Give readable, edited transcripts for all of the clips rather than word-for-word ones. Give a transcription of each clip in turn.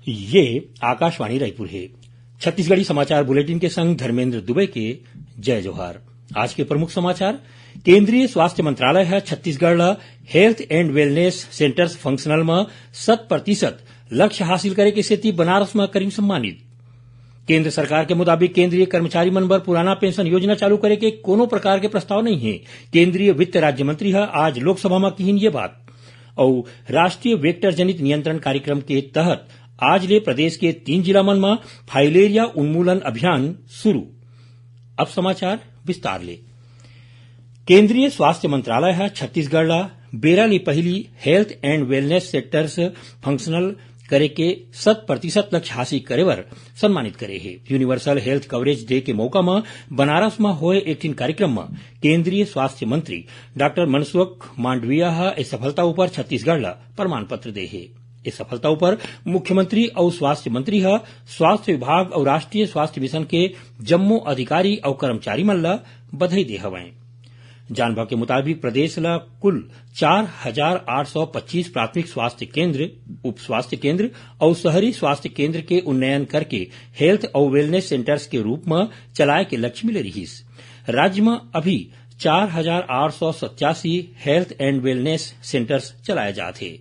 ये आकाशवाणी रायपुर है। छत्तीसगढ़ी समाचार बुलेटिन के संग धर्मेंद्र दुबे के जय जोहार। आज के प्रमुख समाचार। केंद्रीय स्वास्थ्य मंत्रालय है Chhattisgarh health and wellness centres functional में 100% लक्ष्य हासिल करे के सेती बनारस में करीम सम्मानित। केंद्र सरकार के मुताबिक केंद्रीय कर्मचारी मन बर पुराना पेंशन योजना चालू करे के कोनो प्रकार के प्रस्ताव नहीं है। केंद्रीय वित्त राज्य मंत्री है आज लोकसभा में कहीन ये बात। और राष्ट्रीय वेक्टर जनित नियंत्रण कार्यक्रम के तहत आज ले प्रदेश के 3 जिला मन में फाइलेरिया उन्मूलन अभियान शुरू। अब समाचार विस्तार ले। केंद्रीय स्वास्थ्य मंत्रालय है छत्तीसगढ़ बेरा ले पहली health and wellness sectors functional करे के 100% लक्ष्य हासिल करे बर सम्मानित करे है। यूनिवर्सल हेल्थ कवरेज डे के मौका में बनारस में होए एक कार्यक्रम में केंद्रीय स्वास्थ्य मंत्री डॉक्टर मनसुख मांडविया इस सफलता ऊपर छत्तीसगढ़ प्रमाण पत्र दे है। इस सफलता ऊपर मुख्यमंत्री और स्वास्थ्य मंत्री स्वास्थ्य विभाग और राष्ट्रीय स्वास्थ्य मिशन के जम्मो अधिकारी और कर्मचारी मन ला बधाई दे हवै। जानवा के मुताबिक प्रदेश ला कुल 4,825 प्राथमिक स्वास्थ्य केंद्र, उप स्वास्थ्य केंद्र और शहरी स्वास्थ्य केंद्र के उन्नयन करके हेल्थ और वेलनेस सेंटर्स के रूप में चलाए के लक्ष्य मिले रहीस। राज्य में अभी 4,887 हेल्थ एंड वेलनेस सेंटर्स चलाए जाते।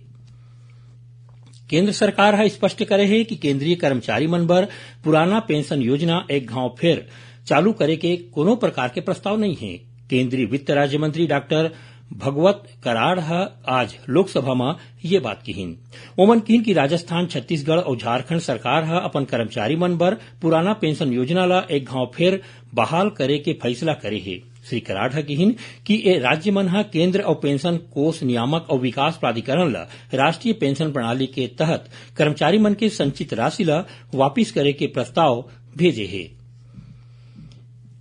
केंद्र सरकार है स्पष्ट करे है कि केंद्रीय कर्मचारी मन बर पुराना पेंशन योजना एक घाव फिर चालू करे के कोनो प्रकार के प्रस्ताव नहीं है। केंद्रीय वित्त राज्य मंत्री डॉक्टर भगवत कराड़ आज लोकसभा में ये बात कहीन। ओमन कहीन की राजस्थान, छत्तीसगढ़ और झारखंड सरकार अपन कर्मचारी मन बर पुराना पेंशन योजना ला एक घाव फिर बहाल करे के फैसला करे है। श्री कराड़ कहीन कि ए राज्य मन केंद्र और पेंशन कोष नियामक और विकास प्राधिकरण ला राष्ट्रीय पेंशन प्रणाली के तहत कर्मचारी मन के संचित राशि ला वापिस करे के प्रस्ताव भेजे है।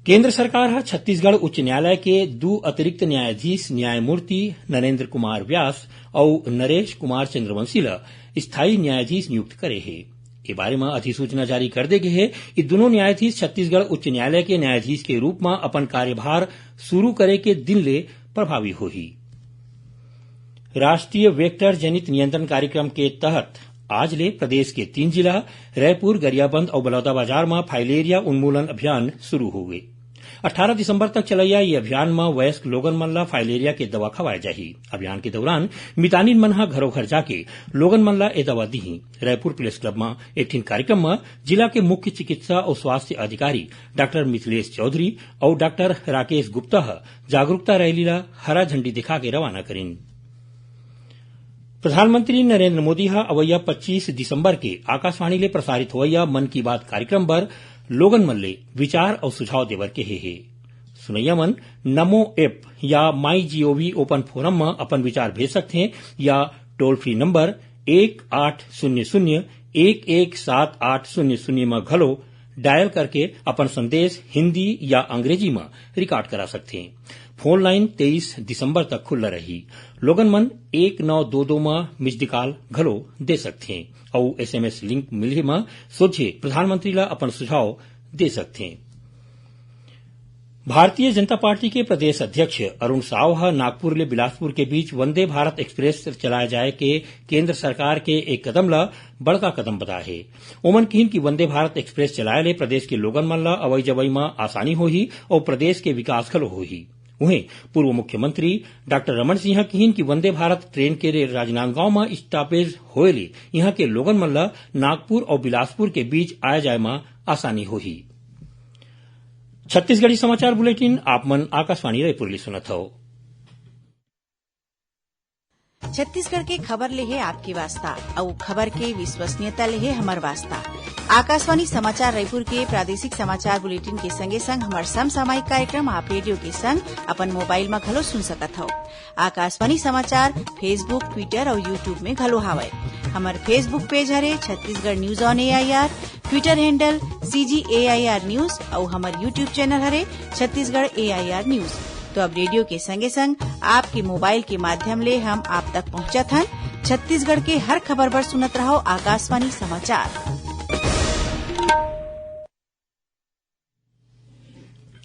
केंद्र सरकार छत्तीसगढ़ उच्च न्यायालय के 2 अतिरिक्त न्यायाधीश न्यायमूर्ति नरेंद्र कुमार व्यास और नरेश कुमार चंद्रवंशी ला स्थायी न्यायाधीश नियुक्त करे है। के बारे में अधिसूचना जारी कर दे गए है कि दोनों न्यायाधीश छत्तीसगढ़ उच्च न्यायालय के न्यायाधीश के रूप में अपन कार्यभार शुरू करे के दिन ले प्रभावी होही। राष्ट्रीय वेक्टर जनित नियंत्रण कार्यक्रम के तहत आज ले प्रदेश के 3 जिला रायपुर, गरियाबंद और बलौदाबाजार में फाइलेरिया उन्मूलन अभियान शुरू हो गए। 18 दिसंबर तक चलैया ये अभियान में वयस्क लोगन मन ला फाइलेरिया के दवा खवाए जाही। अभियान के दौरान मितानिन मन घरों घर जाके लोगन मन ला ए दवा दीही। रायपुर प्रेस क्लब में एक कार्यक्रम में जिला के मुख्य चिकित्सा और स्वास्थ्य अधिकारी डॉक्टर मिथिलेश चौधरी और डॉक्टर राकेश गुप्ता जागरूकता रैली ला हरा झंडी दिखा के रवाना करीन। प्रधानमंत्री नरेंद्र मोदी अवैया 25 दिसंबर के आकाशवाणी ले प्रसारित होवैया मन की बात कार्यक्रम पर लोगन मन ले विचार और सुझाव देवर के हे। सुनैया मन नमो ऐप या माई जीओवी ओपन फोरम में अपन विचार भेज सकते हैं या टोल फ्री नंबर 1800-117800 में घलो डायल करके अपन संदेश हिंदी या अंग्रेजी में रिकॉर्ड करा सकते हैं। फोन लाइन 23 दिसंबर तक खुला रही। लोगन मन 1922 में मिस्ड कॉल घलो दे सकते हैं और SMS लिंक मिले में सोझे प्रधानमंत्री ला अपन सुझाव दे सकते हैं। भारतीय जनता पार्टी के प्रदेश अध्यक्ष अरुण साव नागपुर ले बिलासपुर के बीच वंदे भारत एक्सप्रेस चलाए जाए के केंद्र सरकार के एक कदम ला बड़का कदम बताए है। ओमन कहीन की वंदे भारत एक्सप्रेस चलाए ले प्रदेश के लोगन मन ला अवई जवई में आसानी होही और प्रदेश के विकास घलो होही। वहीं पूर्व मुख्यमंत्री डॉक्टर रमन सिंह कहीन की वंदे भारत ट्रेन के राजनांदगांव में स्टॉपेज होए ले यहाँ के लोगन मन ला नागपुर और बिलासपुर के बीच आए जाए में आसानी होही। छत्तीसगढ़ी समाचार बुलेटिन आप मन आकाशवाणी रायपुर ले सुनत हो। छत्तीसगढ़ के खबर ले है आपके वास्ता और खबर के विश्वसनीयता ले है हमार वास्ता। आकाशवाणी समाचार रायपुर के प्रादेशिक समाचार बुलेटिन के संगे संग हमार समसामयिक कार्यक्रम आप रेडियो के संग अपन मोबाइल में घलो सुन सकत हो। आकाशवाणी समाचार फेसबुक, ट्विटर और यूट्यूब में घलो हावय। हमार फेसबुक पेज हरे Chhattisgarh news on AIR, Twitter handle CGAIR news और हमार यूट्यूब चैनल हरे छत्तीसगढ़ AIR न्यूज। तो अब रेडियो के संगे संग आपके मोबाइल के माध्यम ले हम आप तक पहुंचत हन। छत्तीसगढ़ के हर खबर पर सुनत रहो आकाशवाणी समाचार।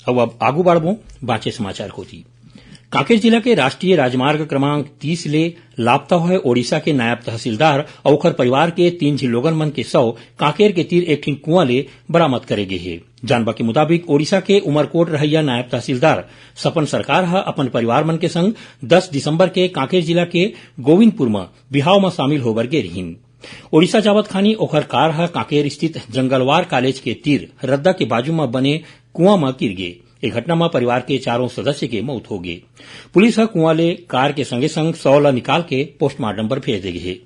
अब आगू बढ़बो बाचे समाचार होती। कांकेर जिला के राष्ट्रीय राजमार्ग क्रमांक 30 ले लापता हुए ओडिशा के नायब तहसीलदार और ओकर परिवार के 3 झी लोगन मन के शव कांकेर के तीर एक ठिन कुआं ले बरामद करे गे हे। जानबा के मुताबिक ओडिशा के उमरकोट रहैया नायब तहसीलदार सपन सरकार ह अपन परिवार मन के संग 10 दिसंबर के कांकेर जिला के गोविंदपुर में बिहाव में शामिल होबर गे रहीन। ओडिशा जावत खानी ओखर कार ह कांकेर स्थित जंगलवार कॉलेज के तीर रद्दा के बाजू में बने कुआं में गिर गे। एक घटना में परिवार के 4 सदस्य के मौत हो गई। पुलिस ह कुआं ले कार के संगे संग शव ल निकाल के पोस्टमार्टम पर भेज दे गे।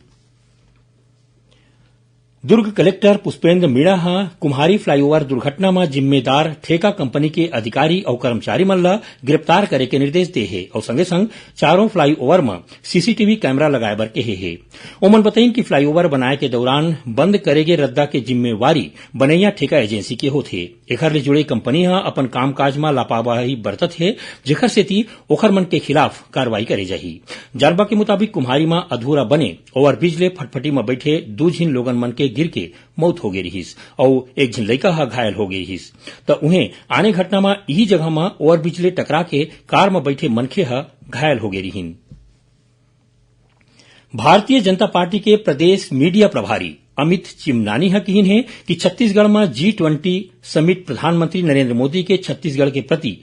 दुर्ग कलेक्टर पुष्पेंद्र मीणा ह कुम्हारी फ्लाईओवर दुर्घटना में जिम्मेदार ठेका कंपनी के अधिकारी और कर्मचारी मन ला गिरफ्तार करे के निर्देश दे हे और संगे संग 4 फ्लाईओवर में सीसीटीवी कैमरा लगाए बर कहे हे। ओमन बताइन कि फ्लाईओवर बनाए के दौरान बंद करे गे रद्दा के जिम्मेवारी बनैया ठेका एजेंसी के होथे। एखर ले जुड़े कंपनी ह अपन कामकाज में लापरवाही बरतत हे, जेखर सेती ओखर मन के खिलाफ कार्रवाई करे जाही। जानबा के मुताबिक कुम्हारी में अधूरा बने ओवरब्रिज ले फटफटी में बैठे 2 झीन लोगन मन के गिर के मौत हो गई रहीस और एक झन लड़का ह घायल हो गई रहीस। तो उन्हें आने घटना में यही जगह में ओवरब्रिज ले टकरा के कार में बैठे मनखे ह घायल हो गई रहीन। भारतीय जनता पार्टी के प्रदेश मीडिया प्रभारी अमित चिमनानी ह कहिन है कि छत्तीसगढ़ में G20 समिट प्रधानमंत्री नरेंद्र मोदी के छत्तीसगढ़ के प्रति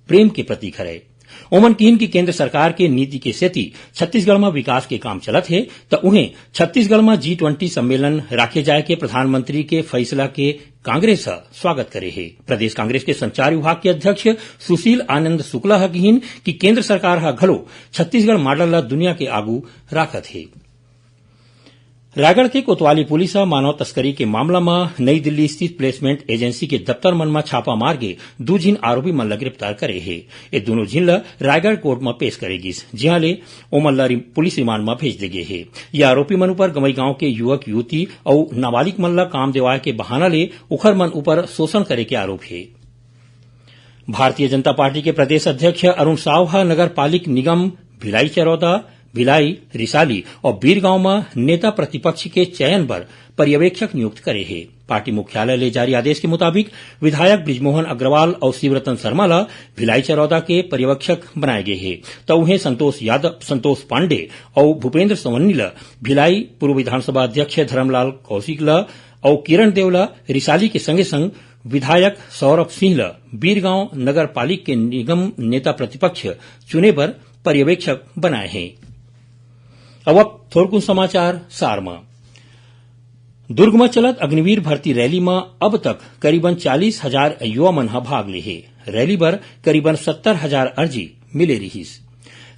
प्रेम के प्रतीक है। ओमन कहिन कि केंद्र सरकार के नीति के सेती छत्तीसगढ़ में विकास के काम चलत है, तो उन्हें छत्तीसगढ़ में G20 सम्मेलन राखे जाए के प्रधानमंत्री के फैसला के कांग्रेस स्वागत करे है। प्रदेश कांग्रेस के संचार विभाग के अध्यक्ष सुशील आनंद शुक्ला कहिन कि केंद्र सरकार ह घलो छत्तीसगढ़ मॉडल ला दुनिया के आगू राखत है। रायगढ़ के कोतवाली पुलिस मानव तस्करी के मामला में नई दिल्ली स्थित प्लेसमेंट एजेंसी के दफ्तर मन में छापा मार के 2 झीन आरोपी मन ला गिरफ्तार करे है। ये दोनों झीन ला रायगढ़ कोर्ट में पेश करेगिस, जिहां ले ओमन ला पुलिस रिमांड में भेज दे गे है। ये आरोपी मन ऊपर गमई गांव के युवक युवती और नाबालिग मन ला काम देवाए के बहाना ले उखर मन ऊपर शोषण करे के आरोप है। भारतीय जनता पार्टी के प्रदेश अध्यक्ष अरुण साव नगर पालिक निगम भिलाई चरौदा, भिलाई, रिसाली और बीरगांव में नेता प्रतिपक्ष के चयन पर पर्यवेक्षक नियुक्त करे है। पार्टी मुख्यालय ले जारी आदेश के मुताबिक विधायक बृजमोहन अग्रवाल और शिवरतन शर्मा ला भिलाई चरौदा के पर्यवेक्षक बनाए गए हैं, तो उन्हें संतोष यादव, संतोष पांडे और भूपेंद्र सवन्नी ला भिलाई, पूर्व विधानसभा अध्यक्ष धर्मलाल कौशिक ला और किरण देव ला रिसाली के संगे संग विधायक सौरभ सिंह ला बीरगांव नगर पालिक के निगम नेता प्रतिपक्ष चुने पर पर्यवेक्षक बनाए हैं। अब थोड़कुन समाचार सार में। दुर्ग में चलत अग्निवीर भर्ती रैली में अब तक करीबन 40,000 युवा मन भाग ले है। रैली बर करीबन 70,000 अर्जी मिले रहीस।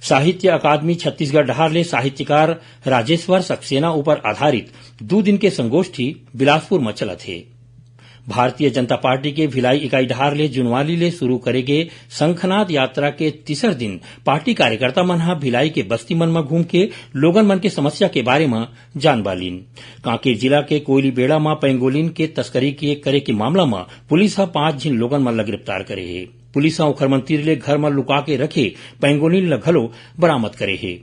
साहित्य अकादमी छत्तीसगढ़ डहार ले साहित्यकार राजेश्वर सक्सेना ऊपर आधारित 2 दिन के संगोष्ठी बिलासपुर में चलत है। भारतीय जनता पार्टी के भिलाई इकाई डहार ले जुनवाली ले शुरू करे गे शंखनाद यात्रा के तीसर दिन पार्टी कार्यकर्ता मन भिलाई के बस्ती मन में घूम के लोगन मन के समस्या के बारे में जानबालीन। कांकेर जिला के कोयली बेड़ा में पेंगोलिन के तस्करी के करे के मामला में पुलिस 5 झीन लोगन मन ला गिरफ्तार करे है। पुलिस ओखर मन तीर ले घर में लुका के रखे पेंगोलिन ला घलो बरामद करे है।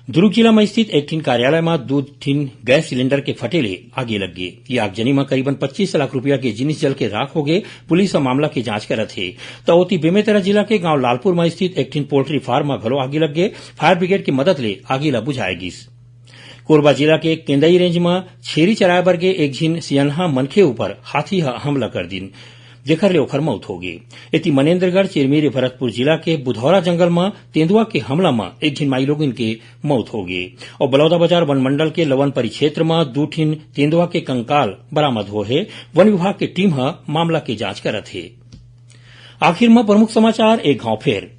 दुर्ग जिला में स्थित एक ठिन कार्यालय में 2 ठिन गैस सिलेंडर के फटेले आगे लग गए। ये आगजनी में करीबन 25 लाख रुपया के जिनिस जल के राख हो गए। पुलिस मामला की जांच करत है। तो ओती बेमेतरा जिला के गांव लालपुर में स्थित एक ठिन पोल्ट्री फार्म में घलो आगे लग गए। फायर ब्रिगेड की मदद ले आगे ला बुझाएगिस। कोरबा जिला के केंदई रेंज में छेरी चराए बर गे एक झीन सियनहा मनखे ऊपर हाथी हमला कर दिन, जेखर ले ओखर मौत हो गई। इति मनेन्द्रगढ़ चिरमिरी भरतपुर जिला के बुधौरा जंगल में तेंदुआ के हमला में एक झिन माई लोगन के मौत हो गई और बलौदा बाजार वन मंडल के लवन परिक्षेत्र में 2 ठिन तेंदुआ के कंकाल बरामद हो है। वन विभाग की टीम मामला की जांच करत है। आखिर में प्रमुख समाचार एक गांव फेर।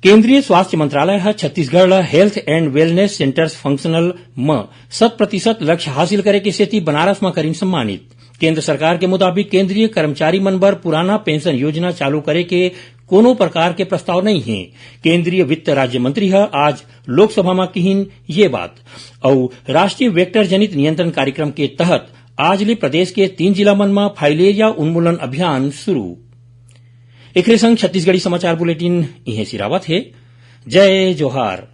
केंद्रीय स्वास्थ्य मंत्रालय Chhattisgarh health and wellness centres functional में 100% लक्ष्य हासिल करे के सेती बनारस में करीन सम्मानित। केंद्र सरकार के मुताबिक केंद्रीय कर्मचारी मन बर पुराना पेंशन योजना चालू करे के कोनो प्रकार के प्रस्ताव नहीं है। केंद्रीय वित्त राज्य मंत्री आज लोकसभा में कहिन ये बात। और राष्ट्रीय वेक्टर जनित नियंत्रण कार्यक्रम के तहत आज ले प्रदेश के 3 जिला मन में फाइलेरिया उन्मूलन अभियान शुरू। एकरे संग छत्तीसगढ़ी समाचार बुलेटिन इहे सिरावत है। जय जोहार।